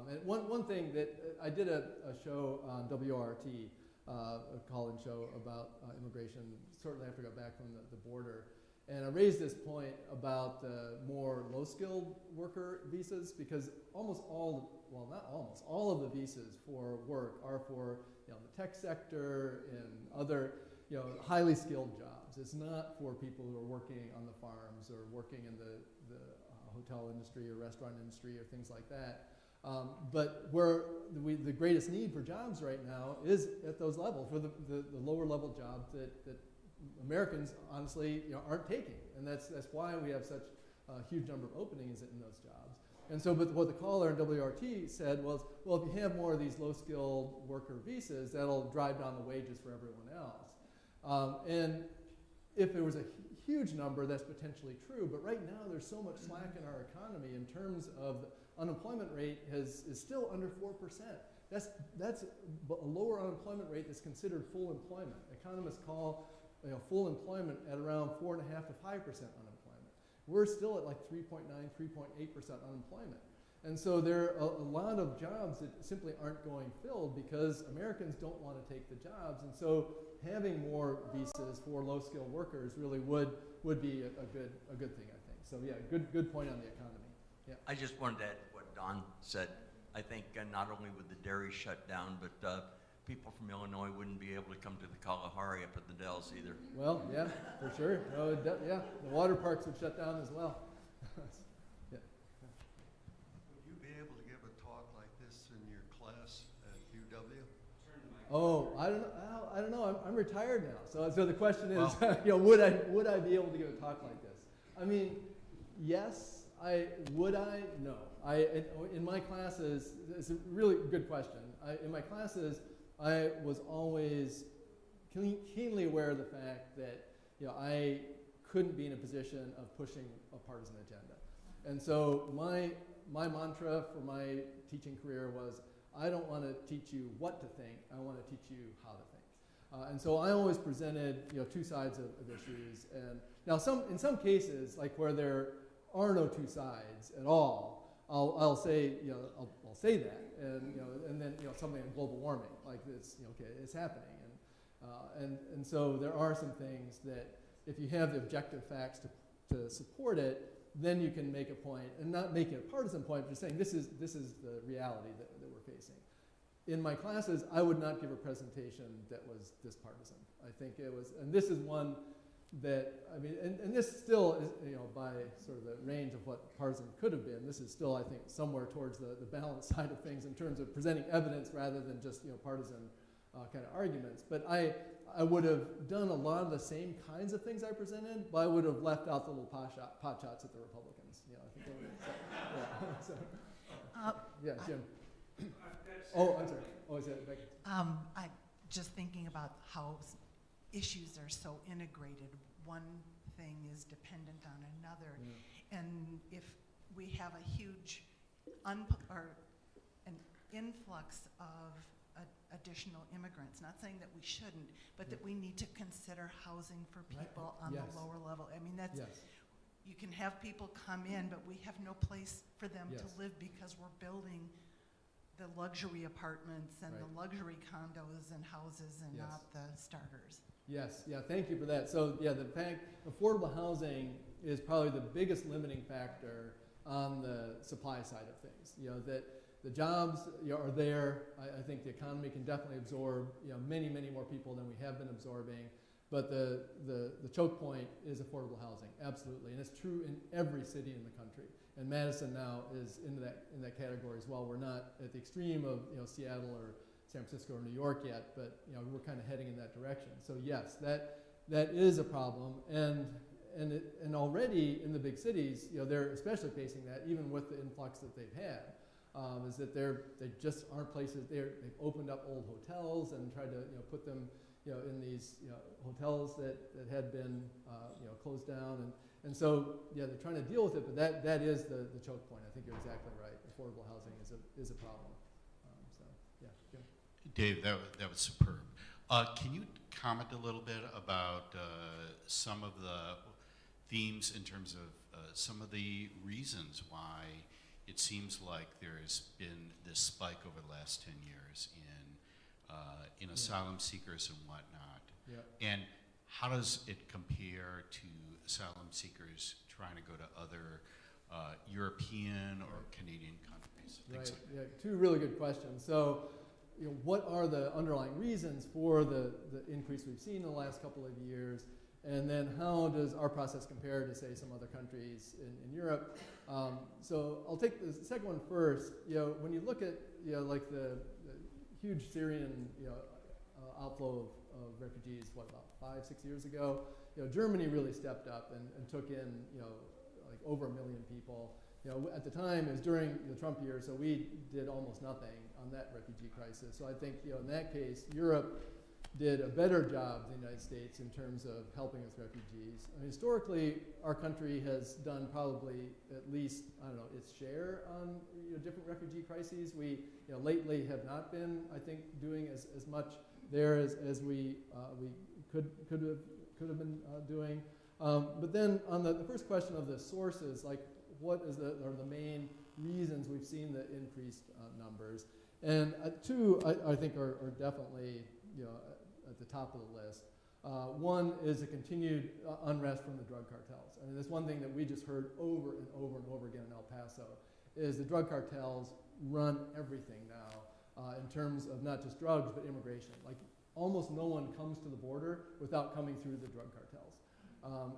And one thing that I did a show on WRT, a call-in show about immigration shortly after I got back from the border. And I raised this point about more low-skilled worker visas because almost all, well, not almost, all of the visas for work are for the tech sector and other highly skilled jobs. It's not for people who are working on the farms or working in the hotel industry or restaurant industry or things like that. But where the greatest need for jobs right now is at those levels, for the lower level jobs that Americans honestly aren't taking, and that's why we have such a huge number of openings in those jobs. And so, but what the caller in WRT said was, well, if you have more of these low-skilled worker visas, that'll drive down the wages for everyone else. And if there was a huge number, that's potentially true. But right now, there's so much slack in our economy in terms of the unemployment rate is still under 4%. That's a lower unemployment rate that's considered full employment. Economists call full employment at around 4.5% to 5% unemployment. We're still at like 3.9, 3.8% unemployment. And so there are a lot of jobs that simply aren't going filled because Americans don't want to take the jobs. And so having more visas for low-skilled workers really would be a good thing, I think. So yeah, good point on the economy. Yeah. I just wanted to add what Don said. I think not only would the dairy shut down, but people from Illinois wouldn't be able to come to the Kalahari up at the Dells either. Well, yeah, for sure. No, yeah, the water parks would shut down as well. Yeah. Would you be able to give a talk like this in your class at UW? Oh, I don't know. I'm retired now. So the question is, you know, would I be able to give a talk like this? I mean, yes. Would I? No. In my classes, it's a really good question. In my classes, I was always keenly aware of the fact that, you know, I couldn't be in a position of pushing a partisan agenda. And so my mantra for my teaching career was, I don't want to teach you what to think, I want to teach you how to think. And so I always presented, you know, two sides of issues. And now in some cases, like where there are no two sides at all, I'll say, you know, I'll say that, and, you know, and then, you know, something in global warming, like this, you know, okay, it's happening. And so there are some things that if you have the objective facts to support it, then you can make a point, and not making a partisan point, but just saying this is the reality that we're facing. In my classes, I would not give a presentation that was this partisan. I think it was, and this is one that, I mean, and this still is, you know, by sort of the range of what partisan could have been, this is still, I think, somewhere towards the balanced side of things in terms of presenting evidence rather than just, you know, partisan kind of arguments. But I would have done a lot of the same kinds of things I presented, but I would have left out the little pot shots at the Republicans. You know, I think they would have, so, yeah, Jim. Oh, I'm sorry. Oh, is that Becky? I'm just thinking about how issues are so integrated. One thing is dependent on another. Yeah. And if we have a huge an influx of additional immigrants, not saying that we shouldn't, but that we need to consider housing for people on the lower level. I mean, that's, you can have people come in, but we have no place for them to live because we're building the luxury apartments and the luxury condos and houses and not the starters. Yes, yeah, thank you for that. So yeah, the fact affordable housing is probably the biggest limiting factor on the supply side of things. You know, that the jobs, you know, are there. I think the economy can definitely absorb, you know, many more people than we have been absorbing. But the choke point is affordable housing, absolutely, and it's true in every city in the country. And Madison now is in that category as well. We're not at the extreme of, you know, Seattle or San Francisco or New York yet, but, you know, we're kind of heading in that direction. So yes, that is a problem, and already in the big cities, you know, they're especially facing that, even with the influx that they've had. Is that they just aren't places. They've opened up old hotels and tried to, you know, put them, you know, in these, you know, hotels that had been, you know, closed down, and so yeah, they're trying to deal with it. But that is the choke point. I think you're exactly right. Affordable housing is a problem. So yeah, Jim. Dave, that was superb. Can you comment a little bit about some of the themes in terms of some of the reasons why it seems like there's been this spike over the last 10 years in asylum seekers and whatnot? Yeah. And how does it compare to asylum seekers trying to go to other European or Canadian countries? Right. Yeah. Two really good questions. So, you know, what are the underlying reasons for the increase we've seen in the last couple of years? And then how does our process compare to, say, some other countries in Europe? So I'll take the second one first. You know, when you look at, you know, like the huge Syrian, you know, outflow of refugees, what, about 5-6 years ago? You know, Germany really stepped up and took in, you know, like over 1 million people. You know, at the time, it was during the Trump years, so we did almost nothing on that refugee crisis. So I think, you know, in that case, Europe did a better job than the United States in terms of helping with refugees. I mean, historically, our country has done probably at least, I don't know, its share on, you know, different refugee crises. We, you know, lately have not been, I think, doing as much there as we could have been doing. But then on the first question of the sources, like what are the main reasons we've seen the increased numbers? And two, I think are definitely, you know, at the top of the list. One is the continued unrest from the drug cartels. I mean, that's one thing that we just heard over and over and over again in El Paso, is the drug cartels run everything now in terms of not just drugs, but immigration. Like, almost no one comes to the border without coming through the drug cartels.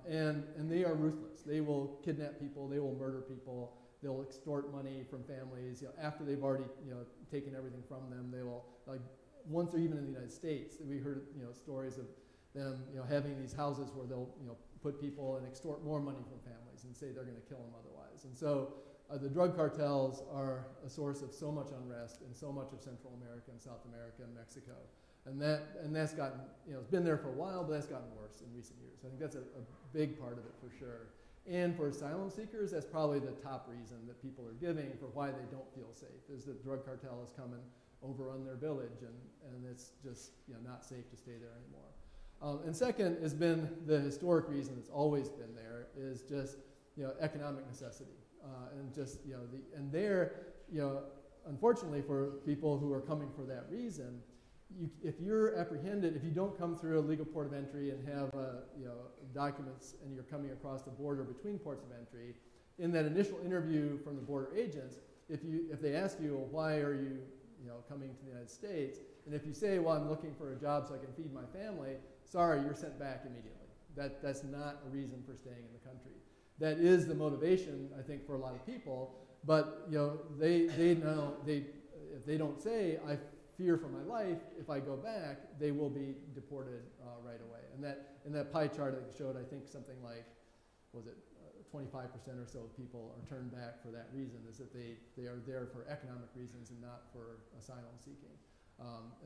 And they are ruthless. They will kidnap people, they will murder people, they'll extort money from families. You know, after they've already, you know, taken everything from them, they will, like, once they're even in the United States, we heard, you know, stories of them, you know, having these houses where they'll, you know, put people and extort more money from families and say they're going to kill them otherwise. And so the drug cartels are a source of so much unrest in so much of Central America and South America and Mexico. And that's gotten, you know, it's been there for a while, but that's gotten worse in recent years. I think that's a big part of it for sure. And for asylum seekers, that's probably the top reason that people are giving for why they don't feel safe, is that the drug cartel is coming overrun their village, and it's just, you know, not safe to stay there anymore. And second has been the historic reason that's always been there, is just, you know, economic necessity. And just, you know, and there, you know, unfortunately for people who are coming for that reason, if you're apprehended, if you don't come through a legal port of entry and have, you know, documents, and you're coming across the border between ports of entry, in that initial interview from the border agents, if they ask you, well, why are you, you know, coming to the United States, and if you say, well, I'm looking for a job so I can feed my family, sorry, you're sent back immediately. That's not a reason for staying in the country. That is the motivation, I think, for a lot of people, but, you know, they know, if they don't say, I fear for my life, if I go back, they will be deported right away. And that pie chart that showed, I think, something like, was it 25% or so of people are turned back for that reason, is that they are there for economic reasons and not for asylum seeking.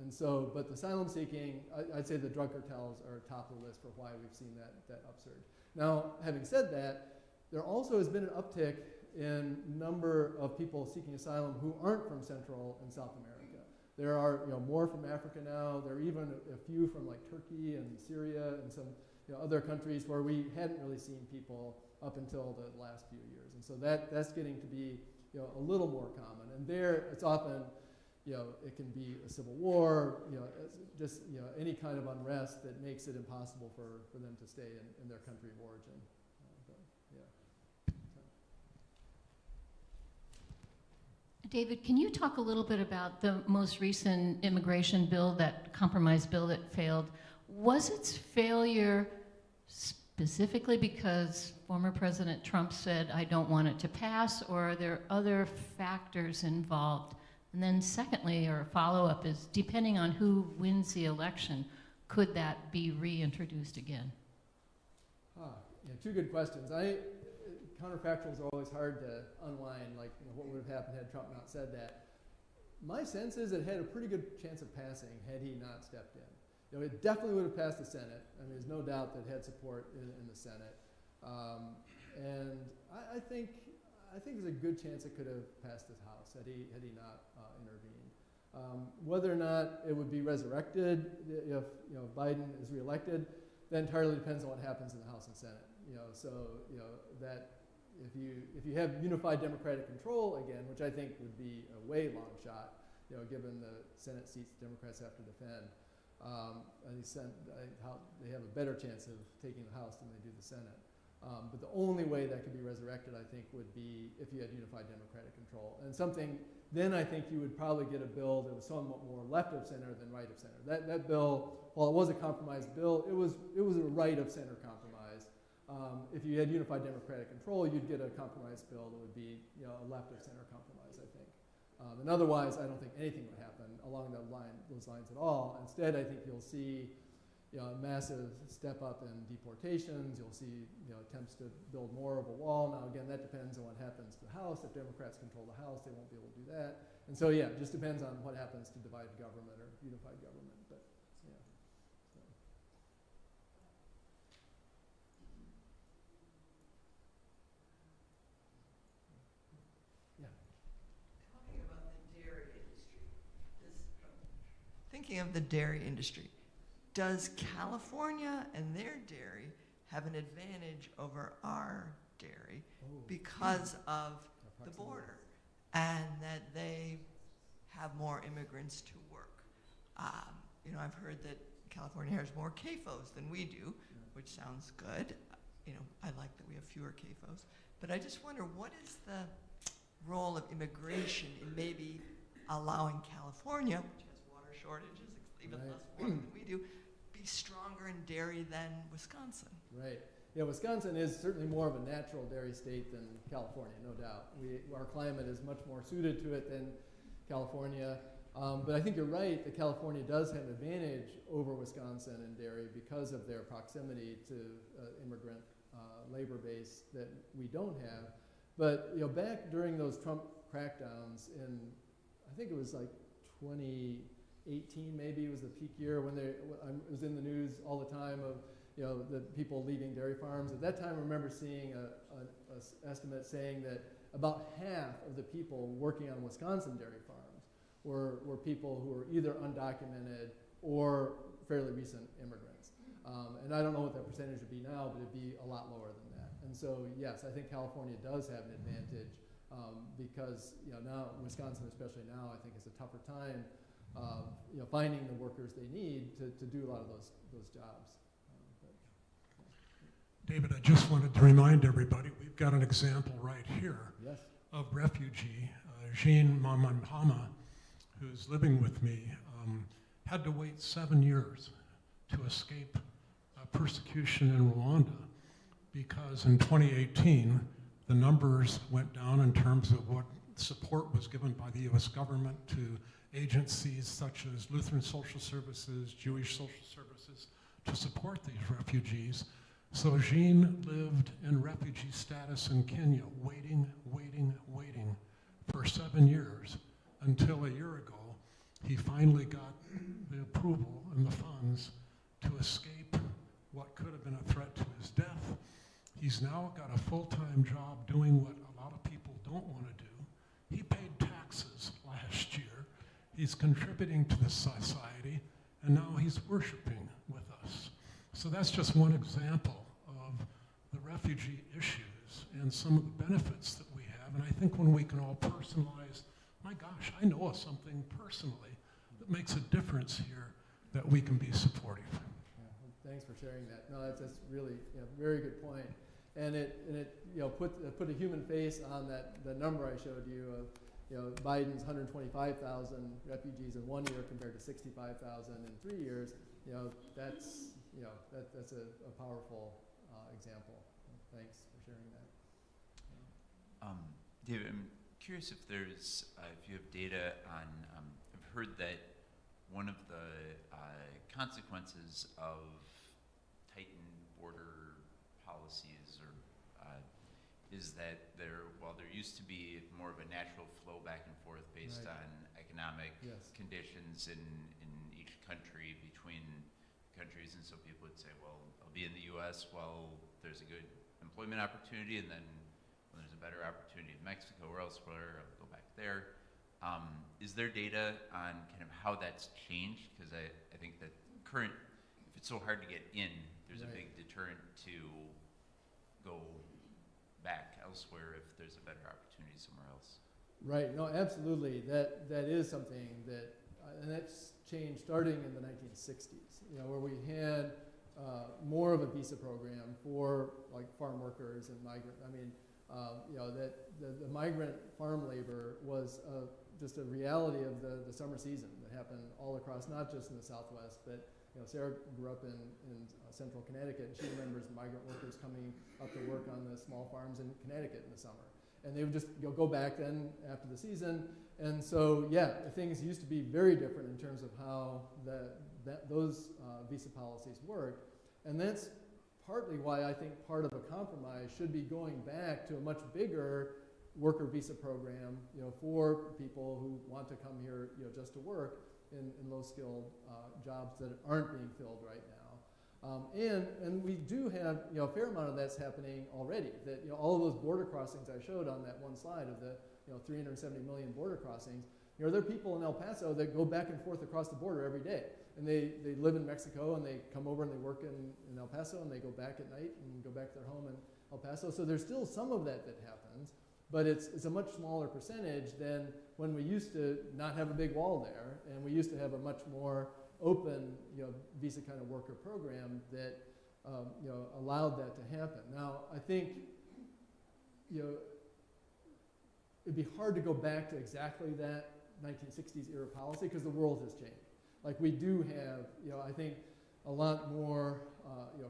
And so, but the asylum seeking, I'd say the drug cartels are top of the list for why we've seen that upsurge. Now, having said that, there also has been an uptick in number of people seeking asylum who aren't from Central and South America. There are, you know, more from Africa now. There are even a few from like Turkey and Syria and some, you know, other countries where we hadn't really seen people up until the last few years. And so that's getting to be, you know, a little more common. And there, it's often, you know, it can be a civil war, you know, just, you know, any kind of unrest that makes it impossible for them to stay in their country of origin. David, can you talk a little bit about the most recent immigration bill, that compromise bill that failed? Was its failure specifically because former President Trump said, I don't want it to pass, or are there other factors involved? And then secondly, or a follow-up is, depending on who wins the election, could that be reintroduced again? Yeah, two good questions. Counterfactuals are always hard to unwind, like, you know, what would have happened had Trump not said that. My sense is it had a pretty good chance of passing had he not stepped in. You know, it definitely would have passed the Senate. I mean, there's no doubt that it had support in the Senate. And I think there's a good chance it could have passed the House had he not intervened. Whether or not it would be resurrected if, you know, Biden is reelected, that entirely depends on what happens in the House and Senate. You know, so, you know, that if you have unified Democratic control again, which I think would be a way long shot, you know, given the Senate seats Democrats have to defend, they have a better chance of taking the House than they do the Senate. But the only way that could be resurrected, I think, would be if you had unified Democratic control. And then I think you would probably get a bill that was somewhat more left of center than right of center. That bill, while it was a compromise bill, it was a right of center compromise. If you had unified Democratic control, you'd get a compromise bill that would be, you know, a left of center compromise, I think. And otherwise, I don't think anything would happen along those lines at all. Instead, I think you'll see, you know, a massive step up in deportations. You'll see, you know, attempts to build more of a wall. Now, again, that depends on what happens to the House. If Democrats control the House, they won't be able to do that. And so, yeah, it just depends on what happens to divided government or unified government. But, yeah. So. Yeah. Talking about the dairy industry, thinking of the dairy industry, does California and their dairy have an advantage over our dairy because of the border, and that they have more immigrants to work? You know, I've heard that California has more CAFOs than we do, which sounds good. You know, I like that we have fewer CAFOs, but I just wonder, what is the role of immigration in maybe allowing California, which has water shortages, even Right. less water than we do, be stronger in dairy than Wisconsin. Right. Yeah, Wisconsin is certainly more of a natural dairy state than California, no doubt. Our climate is much more suited to it than California. But I think you're right that California does have an advantage over Wisconsin in dairy because of their proximity to immigrant labor base that we don't have. But back during those Trump crackdowns in, I think it was like 2018 maybe was the peak year when it was in the news all the time of the people leaving dairy farms. At that time, I remember seeing an estimate saying that about half of the people working on Wisconsin dairy farms were people who were either undocumented or fairly recent immigrants. And I don't know what that percentage would be now, but it'd be a lot lower than that. And so, yes, I think California does have an advantage because now Wisconsin, especially now, I think is a tougher time finding the workers they need to do a lot of those jobs. David, I just wanted to remind everybody, we've got an example right here Yes. of refugee, Jean Mamamhama, who's living with me, had to wait 7 years to escape persecution in Rwanda because in 2018, the numbers went down in terms of what support was given by the US government to agencies such as Lutheran Social Services, Jewish Social Services, to support these refugees. So Jean lived in refugee status in Kenya, waiting for 7 years, until a year ago, he finally got the approval and the funds to escape what could have been a threat to his death. He's now got a full-time job doing what a lot of people don't want to do. He paid taxes last year. He's contributing to the society, and now he's worshiping with us. So that's just one example of the refugee issues and some of the benefits that we have. And I think when we can all personalize, my gosh, I know of something personally that makes a difference here, that we can be supportive. Yeah, well, thanks for sharing that. No, that's really a very good point. And it put a human face on the number I showed you of Biden's 125,000 refugees in 1 year compared to 65,000 in 3 years. That's a powerful example. Thanks for sharing that. David, I'm curious if if you have data on. I've heard that one of the consequences of tightened border policies is that while there used to be more of a natural flow back and forth based Right. on economic Yes. conditions in each country between countries, and so people would say, well, I'll be in the U.S. while there's a good employment opportunity, and then when there's a better opportunity in Mexico or elsewhere, I'll go back there. Is there data on kind of how that's changed? Because I think that if it's so hard to get in, there's a Right. big deterrent to go back elsewhere if there's a better opportunity somewhere else. Right. No, absolutely. That is something that, and that's changed starting in the 1960s. Where we had more of a visa program for like farm workers and migrant. I mean, that the migrant farm labor was just a reality of the summer season that happened all across, not just in the Southwest, but Sarah grew up in central Connecticut, and she remembers migrant workers coming up to work on the small farms in Connecticut in the summer. And they would just go back then after the season. And so, yeah, things used to be very different in terms of how those visa policies worked. And that's partly why I think part of a compromise should be going back to a much bigger worker visa program, for people who want to come here, just to work in low-skilled jobs that aren't being filled right now. And we do have, a fair amount of that's happening already. That, all of those border crossings I showed on that one slide of the, 370 million border crossings, there are people in El Paso that go back and forth across the border every day. And they live in Mexico, and they come over and they work in El Paso, and they go back at night and go back to their home in El Paso. So there's still some of that happens, but it's a much smaller percentage than when we used to not have a big wall there, and we used to have a much more open, visa kind of worker program that, allowed that to happen. Now, I think, it'd be hard to go back to exactly that 1960s era policy because the world has changed. Like we do have, I think a lot more,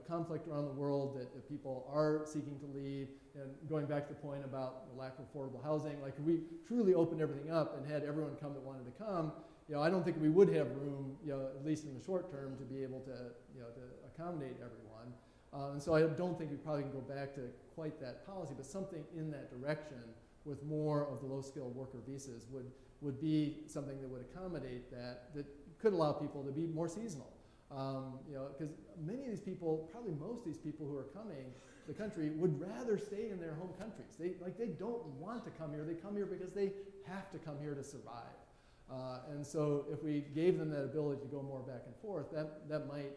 conflict around the world that people are seeking to leave. And going back to the point about the lack of affordable housing, like if we truly opened everything up and had everyone come that wanted to come, I don't think we would have room, at least in the short term, to be able to, to accommodate everyone. And so I don't think we probably can go back to quite that policy, but something in that direction with more of the low-skilled worker visas would be something that would accommodate that could allow people to be more seasonal. Because many of these people, probably most of these people who are coming to the country would rather stay in their home countries. They don't want to come here. They come here because they have to come here to survive. And so if we gave them that ability to go more back and forth, that might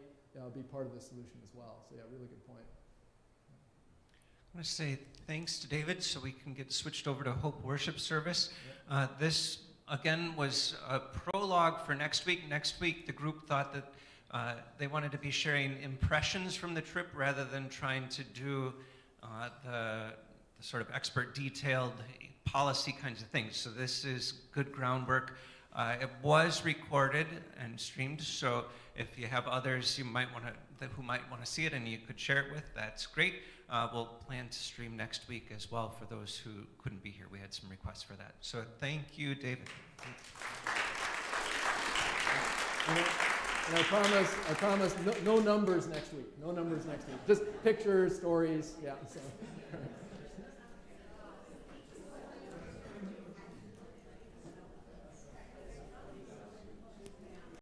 be part of the solution as well. So yeah, really good point. I want to say thanks to David, so we can get switched over to Hope Worship Service. This, again, was a prologue for next week. Next week, the group thought that they wanted to be sharing impressions from the trip rather than trying to do the sort of expert detailed policy kinds of things. So this is good groundwork. It was recorded and streamed, so if you have others who might want to see it and you could share it with, that's great. We'll plan to stream next week as well for those who couldn't be here. We had some requests for that. So thank you, David. And I promise no numbers next week. No numbers next week. Just pictures, stories. Yeah. So.